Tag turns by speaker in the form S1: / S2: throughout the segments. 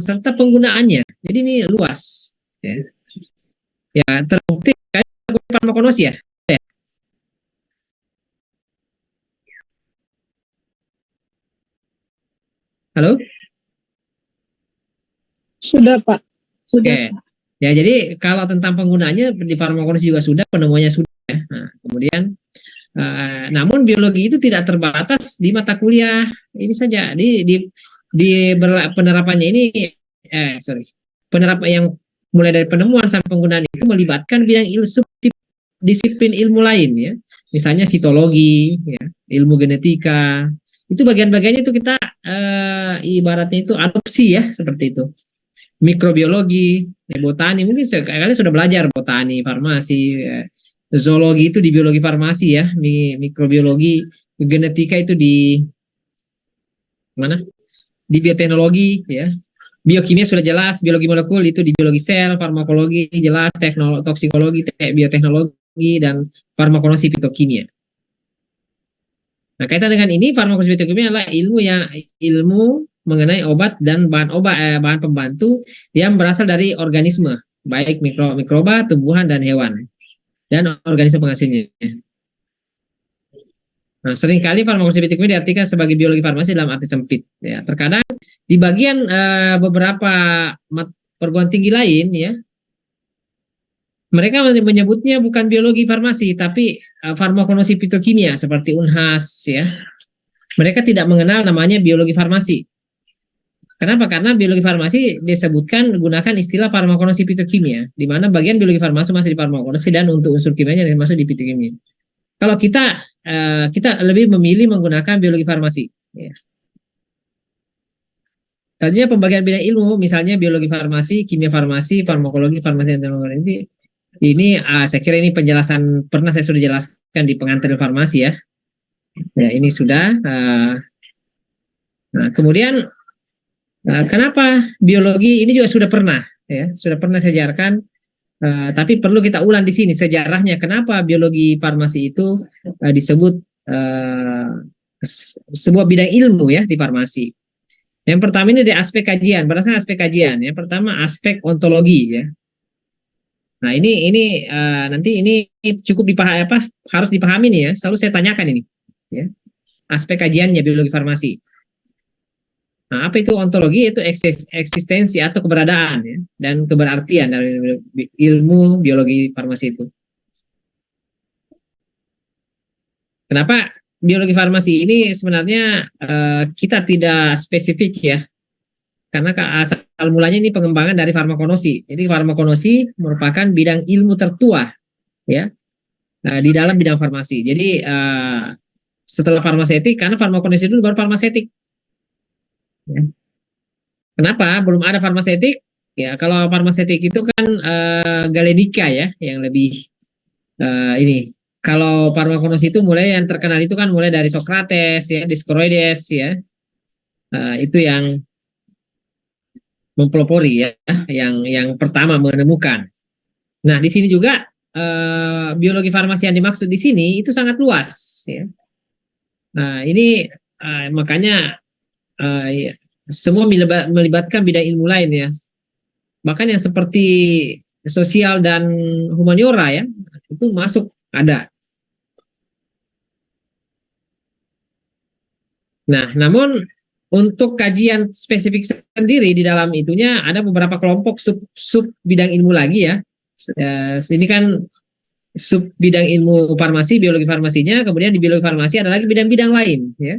S1: serta penggunaannya. Jadi ini luas. Ya, ya terbukti farmakonosi ya. Halo?
S2: Sudah, Pak. Sudah.
S1: Oke. Ya, jadi kalau tentang penggunaannya di farmakologi juga sudah, penemuannya sudah. Ya. Nah, kemudian, namun biologi itu tidak terbatas di mata kuliah ini saja. Penerapannya ini, sorry, penerapan yang mulai dari penemuan sampai penggunaan itu melibatkan bidang disiplin ilmu lain ya. Misalnya sitologi, ya, ilmu genetika. Itu bagian-bagiannya itu kita ibaratnya itu adopsi ya, seperti itu. Mikrobiologi, botani, mungkin kalian sudah belajar botani, farmasi, zoologi itu di biologi farmasi ya, mikrobiologi, genetika itu di mana? Di bioteknologi ya. Biokimia sudah jelas, biologi molekul itu di biologi sel, farmakologi jelas, toksikologi, bioteknologi, dan farmakologi fitokimia. Nah, kaitan dengan ini, farmakologi fitokimia adalah ilmu mengenai obat dan bahan pembantu yang berasal dari organisme, baik mikroba, tumbuhan, dan hewan, dan organisme penghasilnya. Nah, seringkali farmakologi fitokimia diartikan sebagai biologi farmasi dalam arti sempit. Ya, terkadang di bagian beberapa perguruan tinggi lain, ya, mereka menyebutnya bukan biologi farmasi, tapi farmakologi fitokimia seperti Unhas, ya. Mereka tidak mengenal namanya biologi farmasi. Kenapa? Karena biologi farmasi disebutkan gunakan istilah farmakologi fitokimia, di mana bagian biologi farmasi masih di farmakologi dan untuk unsur kimianya masuk di fitokimia. Kalau kita lebih memilih menggunakan biologi farmasi. Ya. Tadinya pembagian bidang ilmu, misalnya biologi farmasi, kimia farmasi, farmakologi, farmasi dan teknologi. Ini saya kira ini penjelasan pernah saya sudah jelaskan di pengantar farmasi ya. Ya ini sudah. Nah kemudian kenapa biologi ini juga sudah pernah ya, sudah pernah saya ajarkan. Tapi perlu kita ulang di sini sejarahnya kenapa biologi farmasi itu disebut sebuah bidang ilmu ya di farmasi. Yang pertama ini dari aspek kajian, berdasarkan aspek kajian. Yang pertama aspek ontologi ya. Nah ini nanti ini cukup dipahami harus dipahami nih ya. Selalu saya tanyakan ini ya. Aspek kajiannya biologi farmasi. Nah, apa itu ontologi? Itu eksistensi atau keberadaan ya, dan keberartian dari ilmu biologi farmasi itu. Kenapa biologi farmasi ini sebenarnya kita tidak spesifik ya, karena asal mulanya ini pengembangan dari farmakonosi. Jadi farmakonosi merupakan bidang ilmu tertua ya di dalam bidang farmasi. Jadi setelah farmasetik, karena farmakonosi dulu baru farmasetik. Ya. Kenapa belum ada farmasetik? Ya kalau farmasetik itu kan Galenica ya yang lebih ini. Kalau farmakonosi itu mulai yang terkenal itu kan mulai dari Socrates ya, Dioscorides ya. Itu yang mempelopori ya, yang pertama menemukan. Nah, di sini juga biologi farmasi yang dimaksud di sini itu sangat luas ya. Nah, ini makanya ya, semua melibatkan bidang ilmu lain ya. Bahkan yang seperti sosial dan humaniora ya, itu masuk ada. Nah, namun untuk kajian spesifik sendiri di dalam itunya ada beberapa kelompok sub bidang ilmu lagi ya. Ini kan sub bidang ilmu farmasi, biologi farmasinya, kemudian di biologi farmasi ada lagi bidang-bidang lain ya.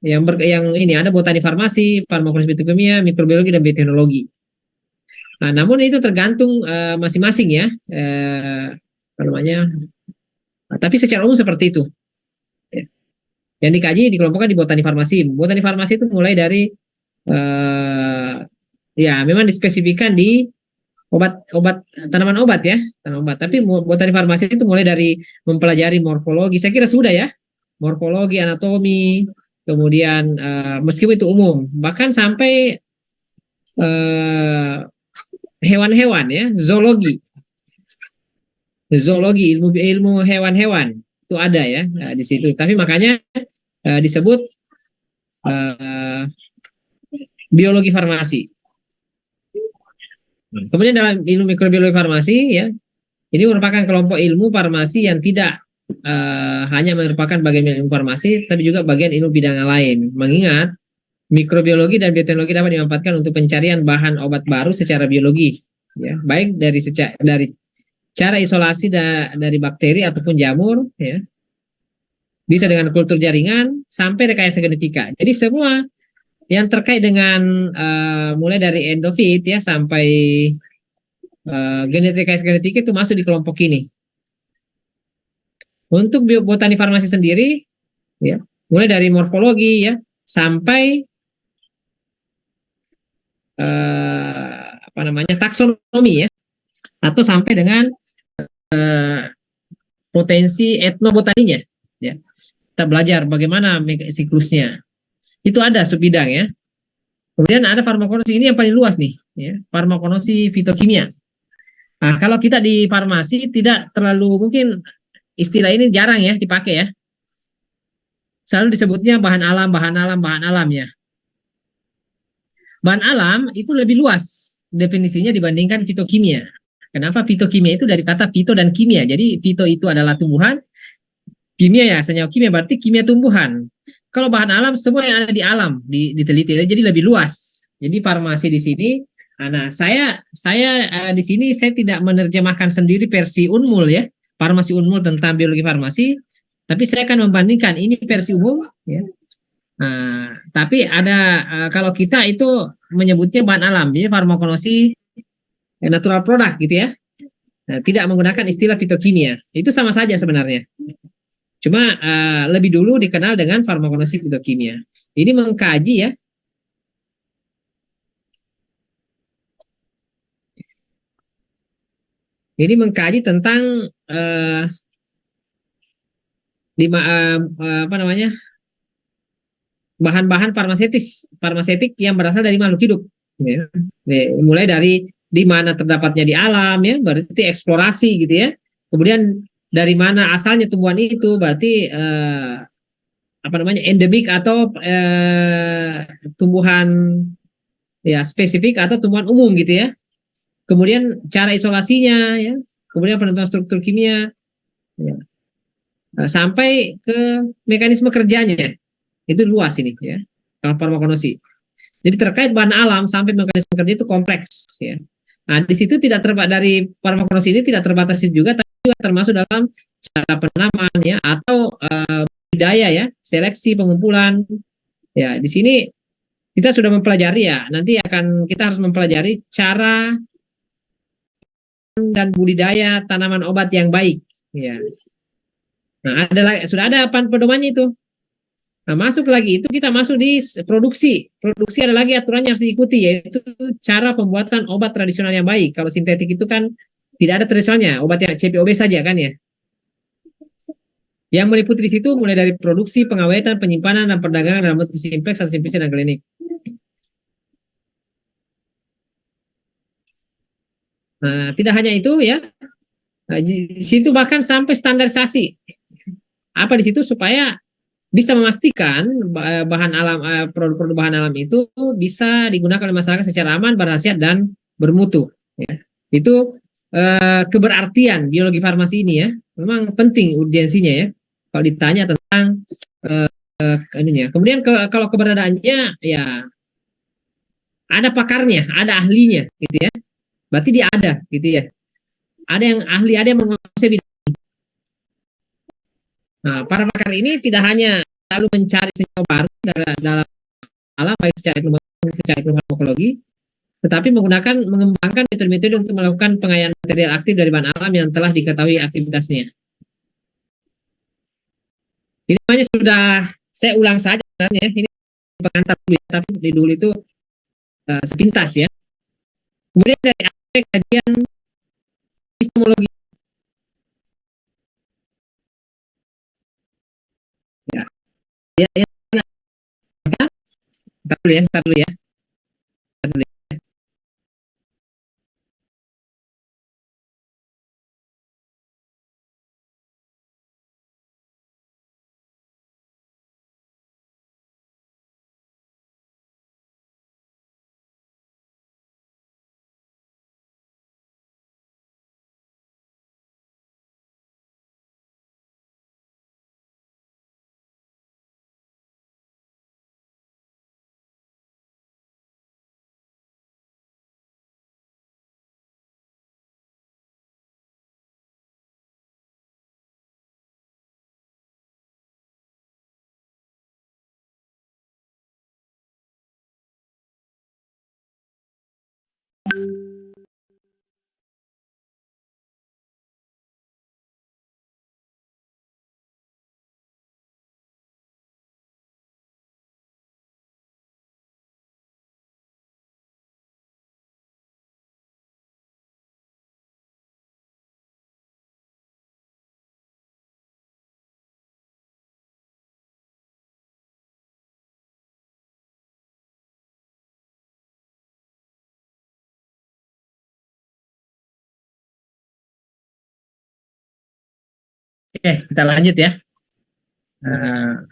S1: Yang ini ada botani farmasi, farmakologi biokimia, mikrobiologi dan bioteknologi. Nah, namun itu tergantung masing-masing ya. Apa namanya? Tapi secara umum seperti itu. Yang dikaji dikelompokkan di botani farmasi. Botani farmasi itu mulai dari ya memang dispesifikan di obat tanaman obat ya, tanaman obat. Tapi botani farmasi itu mulai dari mempelajari morfologi. Saya kira sudah ya, morfologi, anatomi, kemudian meskipun itu umum, bahkan sampai hewan-hewan ya, zoologi, ilmu hewan-hewan itu ada ya di situ. Tapi makanya disebut biologi farmasi. Kemudian dalam ilmu mikrobiologi farmasi ya, ini merupakan kelompok ilmu farmasi yang tidak hanya merupakan bagian ilmu farmasi, tapi juga bagian ilmu bidang yang lain. Mengingat mikrobiologi dan bioteknologi dapat dimanfaatkan untuk pencarian bahan obat baru secara biologi, ya, baik dari cara isolasi dari bakteri ataupun jamur, ya, bisa dengan kultur jaringan sampai rekayasa genetika. Jadi semua yang terkait dengan mulai dari endofit ya sampai rekayasa genetika itu masuk di kelompok ini. Untuk botani farmasi sendiri, ya, mulai dari morfologi ya sampai apa namanya taksonomi ya, atau sampai dengan potensi etnobotaninya, ya. Kita belajar bagaimana siklusnya. Itu ada subbidang ya. Kemudian ada farmakologi, ini yang paling luas nih, ya, farmakologi fitokimia. Nah, kalau kita di farmasi tidak terlalu, mungkin istilah ini jarang ya dipakai ya. Selalu disebutnya bahan alam, bahan alam, bahan alam ya. Bahan alam itu lebih luas definisinya dibandingkan fitokimia. Kenapa? Fitokimia itu dari kata fito dan kimia. Jadi fito itu adalah tumbuhan, kimia ya senyawa kimia, berarti kimia tumbuhan. Kalau bahan alam semua yang ada di alam diteliti, jadi lebih luas. Jadi farmasi di sini, nah saya di sini saya tidak menerjemahkan sendiri versi Unmul ya, farmasi Unmul tentang biologi farmasi, tapi saya akan membandingkan ini versi umum ya. Tapi ada kalau kita itu menyebutnya bahan alam, jadi farmakologi natural product gitu ya. Nah, tidak menggunakan istilah fitokimia. Itu sama saja sebenarnya. Cuma lebih dulu dikenal dengan farmakologi fitokimia. Ini mengkaji ya. Ini mengkaji tentang apa namanya bahan-bahan farmasetik yang berasal dari makhluk hidup. Ya. Mulai dari di mana terdapatnya di alam ya, berarti eksplorasi gitu ya. Kemudian dari mana asalnya tumbuhan itu, berarti apa namanya endemik atau tumbuhan ya spesifik atau tumbuhan umum gitu ya. Kemudian cara isolasinya ya, kemudian penentuan struktur kimia ya. Sampai ke mekanisme kerjanya. Itu luas ini ya. Kalau farmakologi. Jadi terkait bahan alam sampai mekanisme kerja itu kompleks ya. Nah, di situ tidak terbatas dari farmakologi ini tidak terbatas juga, tapi juga termasuk dalam cara penanaman ya atau budidaya ya, seleksi pengumpulan. Ya, di sini kita sudah mempelajari ya. Nanti kita harus mempelajari cara dan budidaya tanaman obat yang baik ya. Nah, sudah ada pedomannya itu. Nah, masuk lagi itu kita masuk di produksi. Produksi ada lagi aturannya harus diikuti, yaitu cara pembuatan obat tradisional yang baik. Kalau sintetik itu kan tidak ada tradisionalnya, obat yang CPOB saja kan ya. Yang meliputi di situ mulai dari produksi, pengawetan, penyimpanan, dan perdagangan dalam bentuk simplex atau simplisan dan klinik. Nah, tidak hanya itu ya, nah, di situ bahkan sampai standarisasi. Apa di situ supaya bisa memastikan bahan alam produk-produk bahan alam itu bisa digunakan oleh masyarakat secara aman, berkhasiat dan bermutu. Ya. Itu keberartian biologi farmasi ini ya, memang penting urgensinya ya. Kalau ditanya tentang ininya. Kemudian kalau keberadaannya ya ada pakarnya, ada ahlinya, gitu ya. Berarti dia ada, gitu ya. Ada yang ahli, ada yang menguasai bidang. Nah, para pakar ini tidak hanya selalu mencari senyawa baru dalam alam baik secara farmakologi, tetapi mengembangkan metode-metode untuk melakukan pengayaan material aktif dari bahan alam yang telah diketahui aktivitasnya. Ini namanya sudah saya ulang saja sebenarnya, ini pengantar dulu ya, tapi di dulu itu sepintas ya. Kemudian dari aspek kajian epistemologi ya, ya, apa? Ntar dulu ya. Ntar dulu ya. Oke, kita lanjut ya. Nah,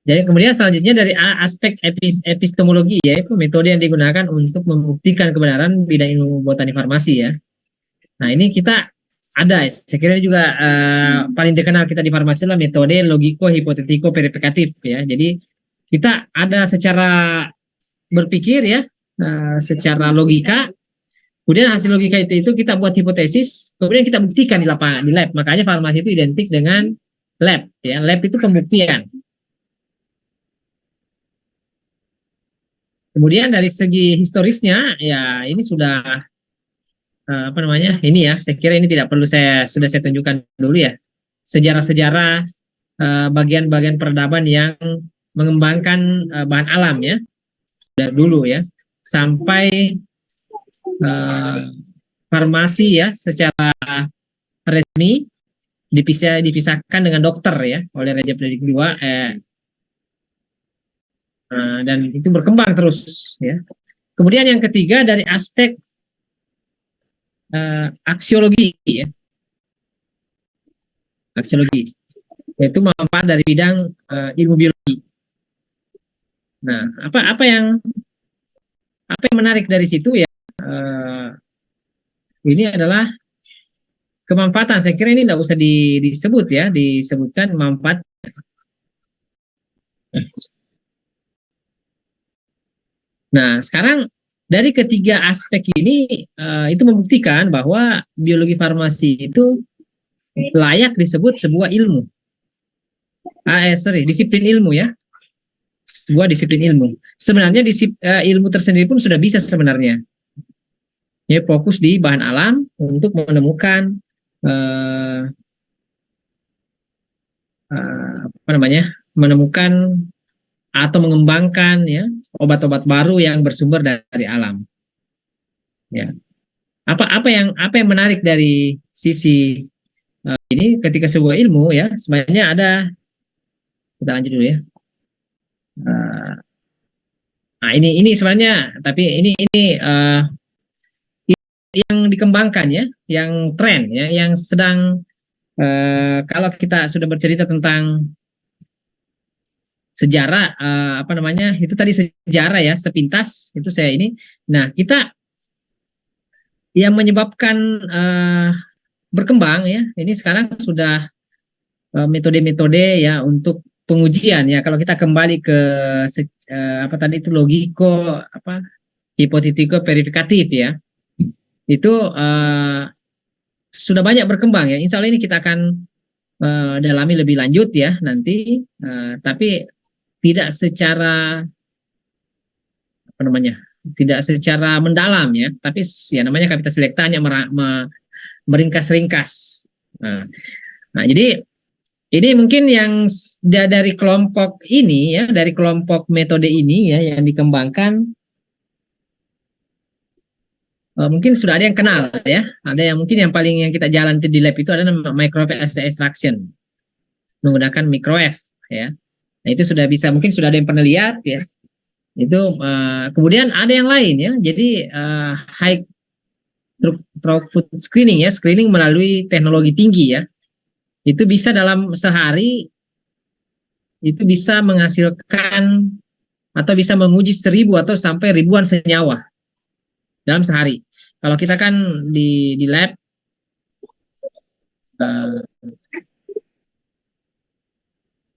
S1: jadi kemudian selanjutnya dari aspek epistemologi, yaitu metode yang digunakan untuk membuktikan kebenaran bidang ilmu botani farmasi ya. Nah ini kita ada, saya kira juga paling terkenal kita di farmasi adalah metode logiko hipotetiko verifikatif ya. Jadi kita ada secara berpikir ya, secara logika, kemudian hasil logika itu kita buat hipotesis, kemudian kita buktikan di lapangan, di lab. Makanya farmasi itu identik dengan lab ya. Lab itu pembuktian. Kemudian dari segi historisnya ya ini sudah apa namanya? Ini ya, saya kira ini tidak perlu sudah saya tunjukkan dulu ya. Sejarah-sejarah bagian-bagian peradaban yang mengembangkan bahan alam ya. Dari dulu ya sampai farmasi ya secara resmi dipisahkan dengan dokter ya oleh Raja Fredrik II dan itu berkembang terus ya. Kemudian yang ketiga dari aspek aksiologi ya. Aksiologi yaitu manfaat dari bidang ilmu biologi. Nah, apa yang menarik dari situ ya? Ini adalah kemanfaatan. Saya kira ini tidak usah disebut ya, disebutkan manfaat. Nah, sekarang dari ketiga aspek ini itu membuktikan bahwa biologi farmasi itu layak disebut sebuah ilmu. Disiplin ilmu ya. Sebuah disiplin ilmu. Sebenarnya ilmu tersendiri pun sudah bisa sebenarnya. Ya, fokus di bahan alam untuk menemukan apa namanya? Menemukan atau mengembangkan ya obat-obat baru yang bersumber dari alam. Ya. Apa yang menarik dari sisi ini ketika sebuah ilmu ya sebenarnya ada, kita lanjut dulu ya. Nah ini sebenarnya tapi ini yang dikembangkan ya, yang tren ya, yang sedang kalau kita sudah bercerita tentang sejarah apa namanya itu tadi sejarah ya sepintas itu saya ini. Nah kita yang menyebabkan berkembang ya ini sekarang sudah metode-metode ya untuk pengujian ya. Kalau kita kembali ke apa tadi itu logiko apa hipotetiko verifikatif ya itu sudah banyak berkembang ya. Insya Allah ini kita akan dalami lebih lanjut ya nanti, tapi tidak secara apa namanya, tidak secara mendalam ya, tapi ya namanya Kapitas Selekta hanya meringkas-ringkas. Nah, jadi ini mungkin yang dari kelompok ini ya, dari kelompok metode ini ya yang dikembangkan mungkin sudah ada yang kenal ya, ada yang mungkin yang paling yang kita jalan di lab itu adalah microwave extraction menggunakan microwave ya. Nah itu sudah bisa, mungkin sudah ada yang pernah lihat ya. Itu kemudian ada yang lain ya. Jadi high throughput screening ya, screening melalui teknologi tinggi ya. Itu bisa dalam sehari itu bisa menghasilkan atau bisa menguji 1.000 atau sampai ribuan senyawa dalam sehari. Kalau kita kan di lab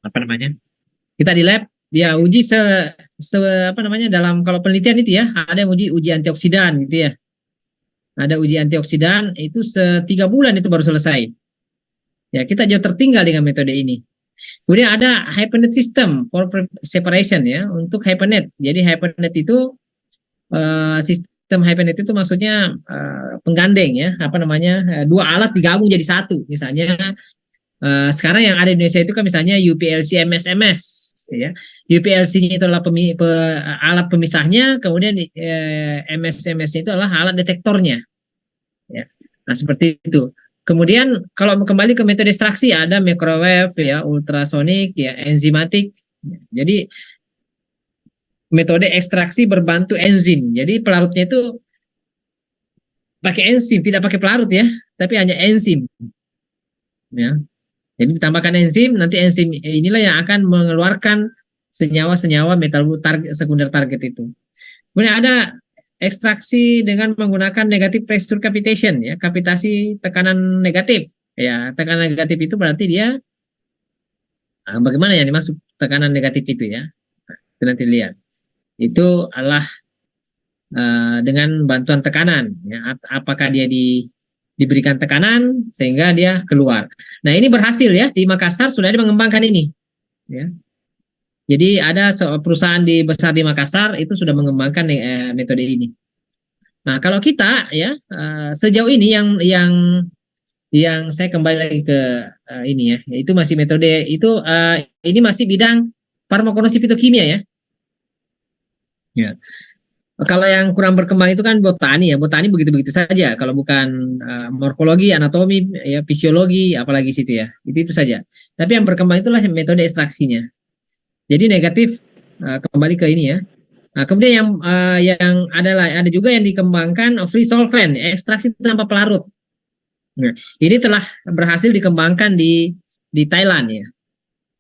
S1: apa namanya? Kita di lab ya uji apa namanya dalam kalau penelitian itu ya ada yang uji antioksidan gitu ya. Ada uji antioksidan itu 3 bulan itu baru selesai. Ya kita jauh tertinggal dengan metode ini. Kemudian ada HyperNet system for separation ya untuk HyperNet. Jadi HyperNet itu sistem hypernet itu maksudnya penggandeng ya, apa namanya, dua alat digabung jadi satu. Misalnya sekarang yang ada di Indonesia itu kan misalnya UPLC MSMS ya. UPLC-nya itu adalah alat pemisahnya, kemudian MSMS-nya itu adalah alat detektornya ya. Nah, seperti itu. Kemudian kalau kembali ke metode ekstraksi ada microwave ya, ultrasonik ya, enzimatik. Jadi metode ekstraksi berbantu enzim. Jadi pelarutnya itu pakai enzim, tidak pakai pelarut ya, tapi hanya enzim. Ya. Jadi ditambahkan enzim, nanti enzim inilah yang akan mengeluarkan senyawa-senyawa metal sekunder target itu. Kemudian ada ekstraksi dengan menggunakan negatif pressure cavitation ya, kavitasi tekanan negatif. Ya, tekanan negatif itu berarti dia bagaimana yang dimaksud tekanan negatif itu ya. Kita nanti lihat. Itu adalah dengan bantuan tekanan ya, apakah dia diberikan tekanan sehingga dia keluar. Nah, ini berhasil ya, di Makassar sudah ada mengembangkan ini ya. Jadi ada perusahaan besar di Makassar itu sudah mengembangkan metode ini. Nah, kalau kita ya sejauh ini yang saya kembali lagi ke ini ya, itu masih metode itu ini masih bidang farmakologi fitokimia ya. Ya. Kalau yang kurang berkembang itu kan botani ya, botani begitu-begitu saja. Kalau bukan morfologi, anatomi, ya fisiologi, apalagi situ ya, itu saja. Tapi yang berkembang itulah metode ekstraksinya. Jadi negatif kembali ke ini ya. Nah, kemudian yang ada juga yang dikembangkan free solvent, ekstraksi tanpa pelarut. Nah, ini telah berhasil dikembangkan di Thailand ya.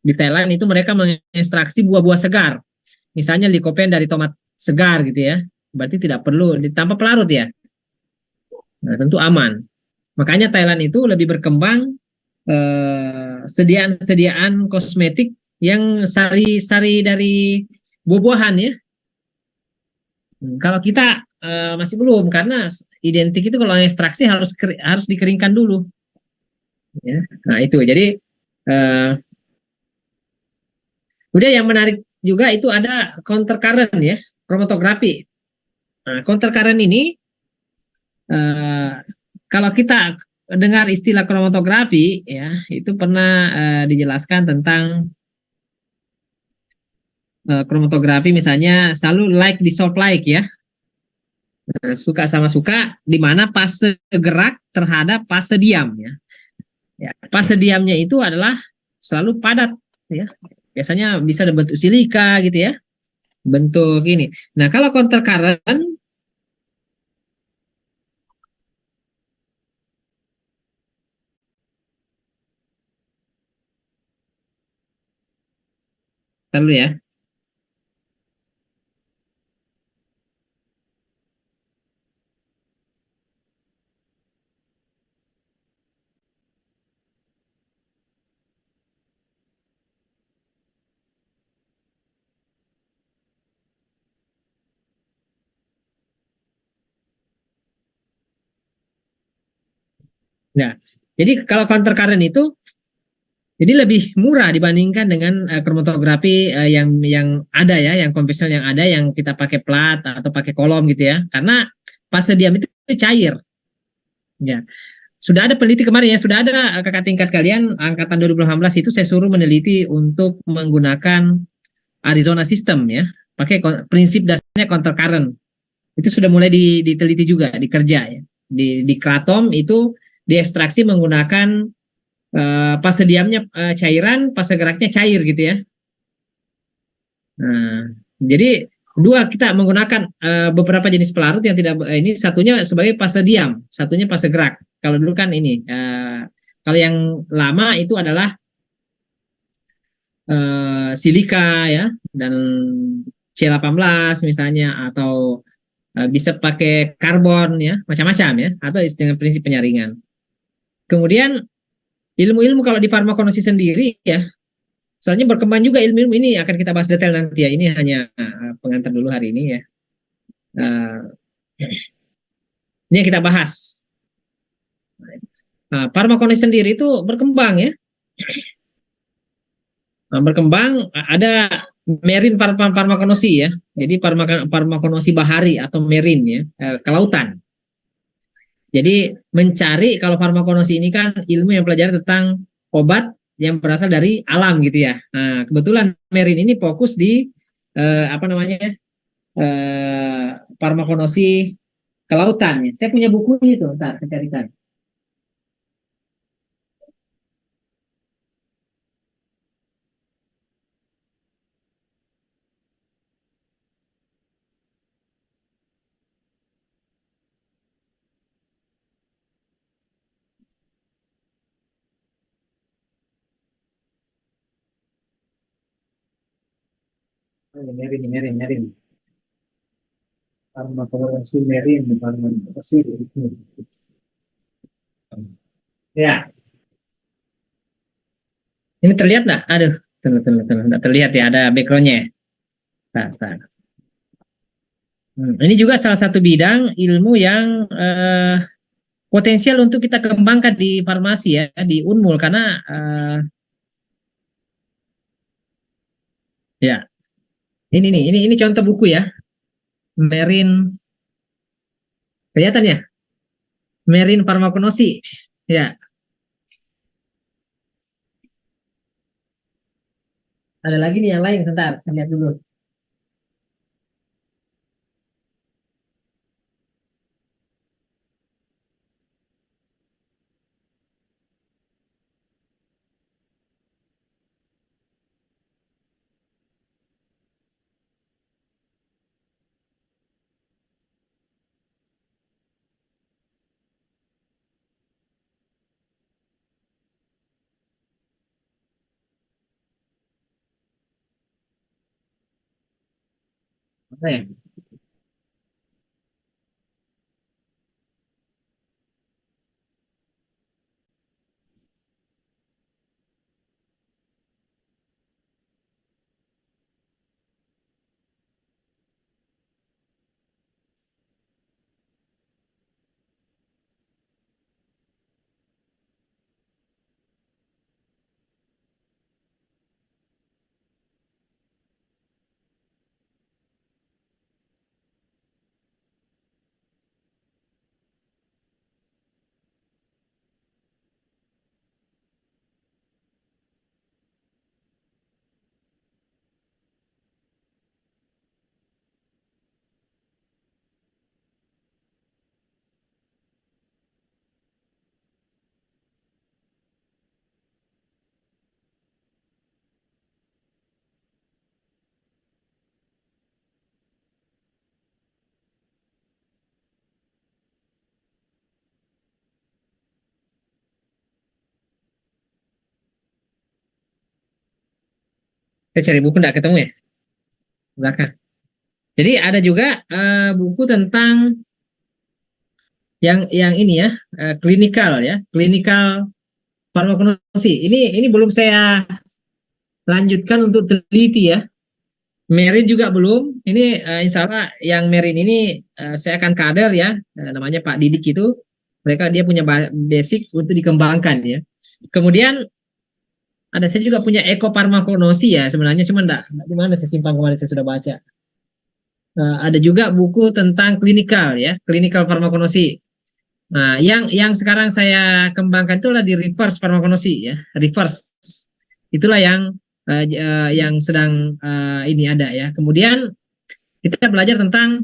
S1: Di Thailand itu mereka mengekstraksi buah-buah segar. Misalnya likopen dari tomat segar gitu ya. Berarti tidak perlu tanpa pelarut ya. Nah, tentu aman. Makanya Thailand itu lebih berkembang sediaan kosmetik yang sari-sari dari buah-buahan ya. Kalau kita masih belum, karena identik itu kalau ekstraksi harus dikeringkan dulu. Ya. Nah itu, jadi udah yang menarik juga itu ada counter current ya, kromatografi. Nah, counter current ini kalau kita dengar istilah kromatografi ya, itu pernah dijelaskan tentang kromatografi misalnya selalu like dissolve like ya. Suka sama suka di mana fase gerak terhadap fase diam ya. Ya, fase diamnya itu adalah selalu padat ya. Biasanya bisa berbentuk silika gitu ya. Bentuk ini. Nah, kalau counter current dulu ya. Nah, jadi kalau counter current itu jadi lebih murah dibandingkan dengan kromatografi yang ada ya, yang konvensional yang ada yang kita pakai plat atau pakai kolom gitu ya. Karena fase diam itu cair. Ya. Sudah ada peneliti kemarin ya, sudah ada kakak tingkat kalian angkatan 2018 itu saya suruh meneliti untuk menggunakan Arizona System ya. Pakai prinsip dasarnya counter current. Itu sudah mulai diteliti juga, dikerja ya. Di Kratom itu diekstraksi menggunakan fase diamnya cairan, fase geraknya cair gitu ya. Nah, jadi kita menggunakan beberapa jenis pelarut yang tidak ini satunya sebagai fase diam, satunya fase gerak. Kalau dulu kan ini kalau yang lama itu adalah silika ya dan C18 misalnya atau bisa pakai karbon ya, macam-macam ya, atau dengan prinsip penyaringan. Kemudian ilmu-ilmu kalau di farmakologi sendiri ya, soalnya berkembang juga ilmu-ilmu ini akan kita bahas detail nanti ya. Ini hanya pengantar dulu hari ini ya. Ini yang kita bahas. Farmakologi sendiri itu berkembang ya. Berkembang ada marine farmakonosi ya. Jadi farmakonosi bahari atau marine ya, kelautan. Jadi mencari, kalau farmakonosi ini kan ilmu yang pelajari tentang obat yang berasal dari alam gitu ya. Nah, kebetulan marine ini fokus di apa namanya, farmakonosi kelautan ya. Saya punya bukunya itu, ntar saya carikan. Oh, marine. Farmakonosi marine, farmakonosi. Ya, ini terlihat nggak? Aduh, nggak terlihat ya, ada backgroundnya. Nah, nah. Ini juga salah satu bidang ilmu yang potensial untuk kita kembangkan di farmasi ya, di Unmul, karena ya ini contoh buku ya, Marine, kelihatan ya, Marine Farmakonosi ya. Ada lagi nih yang lain, sebentar lihat dulu. Apa ya? Saya cari buku nggak ketemu ya, belakang. Jadi ada juga buku tentang yang ini ya, klinikal ya, klinikal farmakonosi. Ini belum saya lanjutkan untuk teliti ya. Merin juga belum. Ini insya Allah yang Merin ini saya akan kader ya, namanya Pak Didik itu. Mereka dia punya basic untuk dikembangkan ya. Kemudian ada, saya juga punya ekofarmakonosi ya sebenarnya, cuma enggak di mana saya simpan, kemarin saya sudah baca. Ada juga buku tentang klinikal ya, klinikal farmakonosi. Nah, yang sekarang saya kembangkan itu adalah di reverse farmakonosi ya, reverse. Itulah yang sedang ini ada ya. Kemudian kita belajar tentang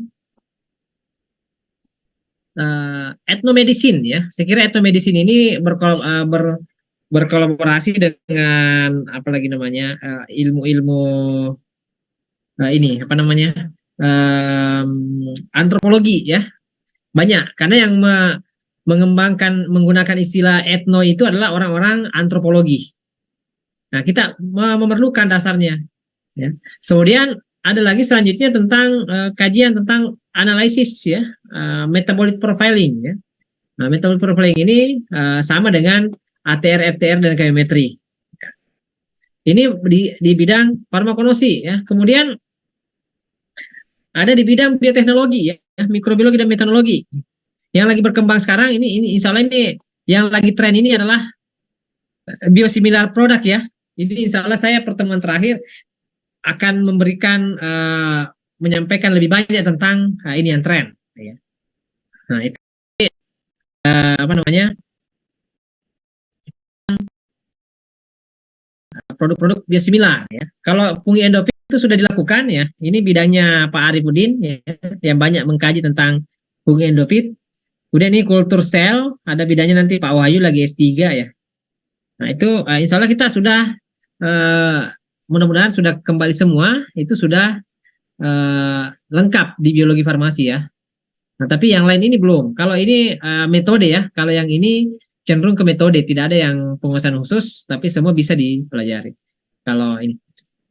S1: etnomedicine ya. Saya kira etnomedicine ini berkolaborasi dengan apa lagi namanya, ilmu-ilmu ini apa namanya, antropologi ya. Banyak, karena yang mengembangkan menggunakan istilah etno itu adalah orang-orang antropologi. Nah, kita memerlukan dasarnya ya. Kemudian ada lagi selanjutnya tentang kajian tentang analisis ya, metabolic profiling ya. Nah, metabolic profiling ini sama dengan ATR, FTR dan chemiometry. Ini di bidang farmakonosi ya. Kemudian ada di bidang bioteknologi ya, mikrobiologi dan metanologi. Yang lagi berkembang sekarang ini insya Allah ini yang lagi tren ini adalah biosimilar produk ya. Jadi insya Allah saya pertemuan terakhir akan memberikan menyampaikan lebih banyak tentang ini yang tren. Ya. Nah itu apa namanya produk-produk biosimilar. Ya. Kalau fungi endofit itu sudah dilakukan ya. Ini bidangnya Pak Arifudin ya, yang banyak mengkaji tentang fungi endofit. Kemudian ini kultur sel, ada bidangnya nanti Pak Wahyu lagi S3 ya. Nah itu insya Allah kita sudah uh, mudah-mudahan sudah kembali semua, itu sudah lengkap di biologi farmasi ya. Nah tapi yang lain ini belum. Kalau ini metode ya, kalau yang ini cenderung ke metode, tidak ada yang penguasaan khusus, tapi semua bisa dipelajari. Kalau ini,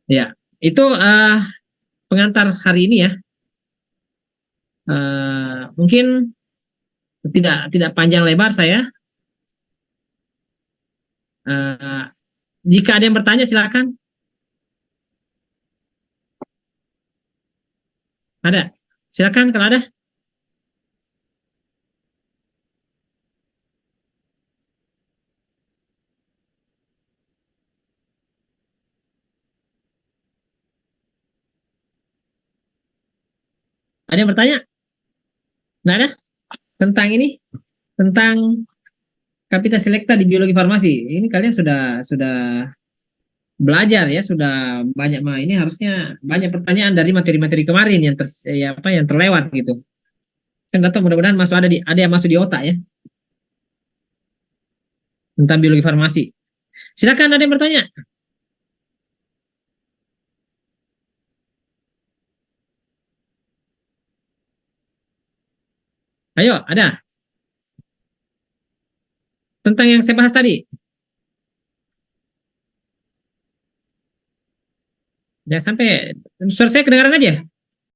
S1: ya itu pengantar hari ini ya. Mungkin tidak panjang lebar saya. Uh, Jika ada yang bertanya silakan. Ada? Silakan kalau ada. Ada yang bertanya? Nggak ada? Tentang ini? Tentang Kapita Selecta di biologi farmasi. Ini kalian sudah belajar ya, sudah banyak ini harusnya banyak pertanyaan dari materi-materi kemarin yang ya, apa yang terlewat gitu. Saya nggak tahu, mudah-mudahan masuk ada yang masuk di otak ya tentang biologi farmasi. Silakan ada yang bertanya. Ayo, ada tentang yang saya bahas tadi. Ya sampai suara saya kedengaran aja.